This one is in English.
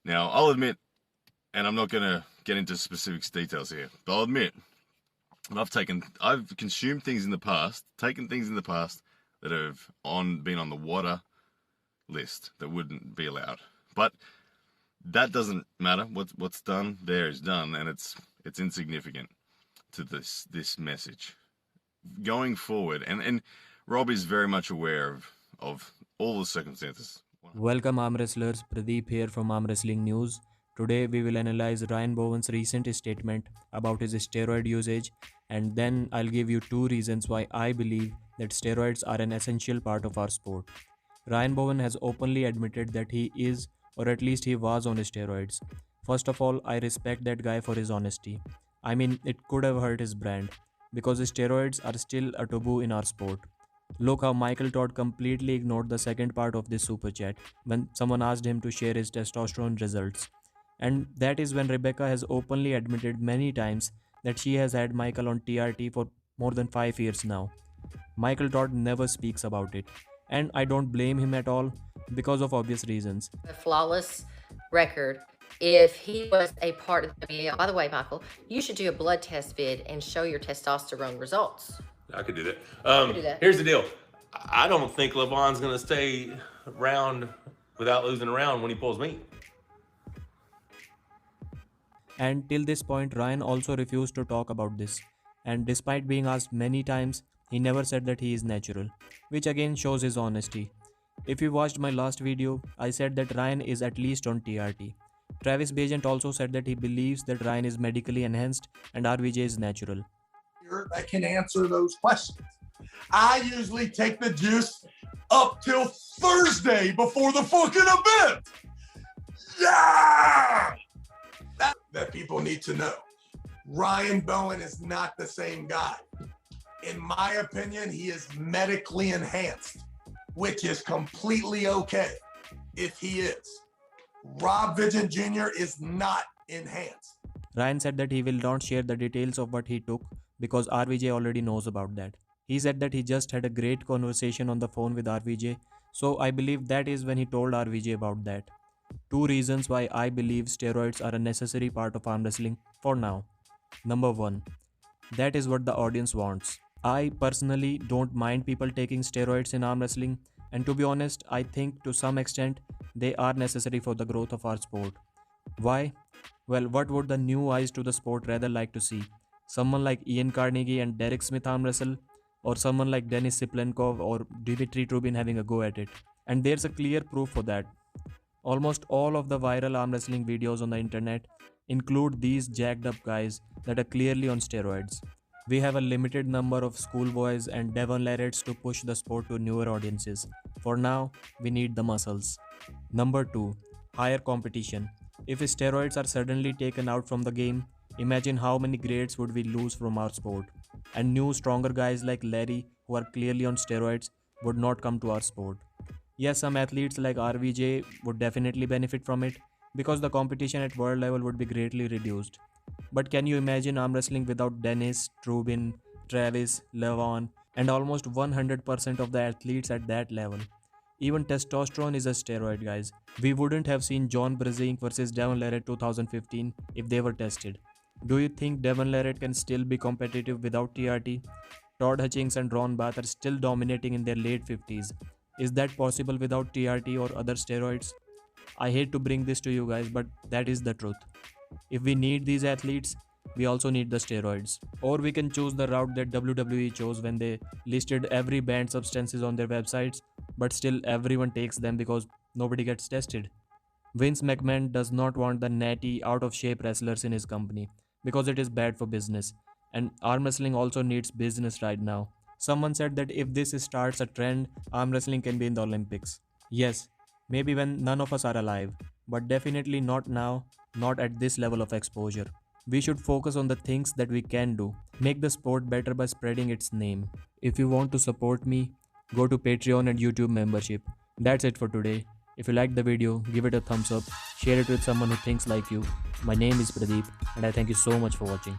Now, I'll admit, and I'm not going to get into specific details here, but I'll admit, I've consumed things in the past, taken things in the past that have been on the water list that wouldn't be allowed. But that doesn't matter. What's done there is done, and it's insignificant to this message. Going forward, and Rob is very much aware of all the circumstances. Welcome arm wrestlers, Pradeep here from Armwrestling News. Today we will analyze Ryan Bowen's recent statement about his steroid usage, and then I'll give you 2 reasons why I believe that steroids are an essential part of our sport. Ryan Bowen has openly admitted that he is, or at least he was, on steroids. First of all, I respect that guy for his honesty. I mean, it could have hurt his brand, because steroids are still a taboo in our sport. Look how Michael Todd completely ignored the second part of this super chat when someone asked him to share his testosterone results. And that is when Rebecca has openly admitted many times that she has had Michael on TRT for more than 5 years now. Michael Todd never speaks about it, and I don't blame him at all because of obvious reasons. A flawless record. If he was a part of the WNBA, by the way, Michael, you should do a blood test vid and show your testosterone results. I could do that. do that. Here's the deal. I don't think LeVon's going to stay around without losing a round when he pulls meat. And till this point, Ryan also refused to talk about this. And despite being asked many times, he never said that he is natural, which again shows his honesty. If you watched my last video, I said that Ryan is at least on TRT. Travis Bagent also said that he believes that Ryan is medically enhanced and RVJ is natural. That can answer those questions. I usually take the juice up till Thursday before the fucking event. Yeah! That people need to know. Ryan Bowen is not the same guy. In my opinion, he is medically enhanced, which is completely okay if he is. Rob Vigent Jr. is not enhanced. Ryan said that he will not share the details of what he took because RVJ already knows about that. He said that he just had a great conversation on the phone with RVJ, so I believe that is when he told RVJ about that. 2 reasons why I believe steroids are a necessary part of arm wrestling for now. Number 1. That is what the audience wants. I personally don't mind people taking steroids in arm wrestling, and to be honest, I think to some extent they are necessary for the growth of our sport. Why? Well, what would the new eyes to the sport rather like to see? Someone like Ian Carnegie and Derek Smith arm wrestle, or someone like Denis Siplenkov or Dmitry Trubin having a go at it? And there's a clear proof for that. Almost all of the viral arm wrestling videos on the internet include these jacked up guys that are clearly on steroids. We have a limited number of schoolboys and Devon Larretts to push the sport to newer audiences. For now, we need the muscles. Number 2. Higher competition. If steroids are suddenly taken out from the game, imagine how many grades would we lose from our sport. And new stronger guys like Larry, who are clearly on steroids, would not come to our sport. Yes, some athletes like RVJ would definitely benefit from it because the competition at world level would be greatly reduced. But can you imagine arm wrestling without Dennis, Trubin, Travis, Levon, and almost 100% of the athletes at that level? Even testosterone is a steroid, guys. We wouldn't have seen John Brzezinski versus Devon Larrett 2015 if they were tested. Do you think Devon Larrett can still be competitive without TRT? Todd Hutchings and Ron Bath are still dominating in their late 50s. Is that possible without TRT or other steroids? I hate to bring this to you guys, but that is the truth. If we need these athletes, we also need the steroids. Or we can choose the route that WWE chose when they listed every banned substances on their websites, but still everyone takes them because nobody gets tested. Vince McMahon does not want the natty, out of shape wrestlers in his company because it is bad for business. And arm wrestling also needs business right now. Someone said that if this starts a trend, arm wrestling can be in the Olympics. Yes, maybe when none of us are alive, but definitely not now, not at this level of exposure. We should focus on the things that we can do. Make the sport better by spreading its name. If you want to support me, go to Patreon and YouTube membership. That's it for today. If you liked the video, give it a thumbs up, share it with someone who thinks like you. My name is Pradeep and I thank you so much for watching.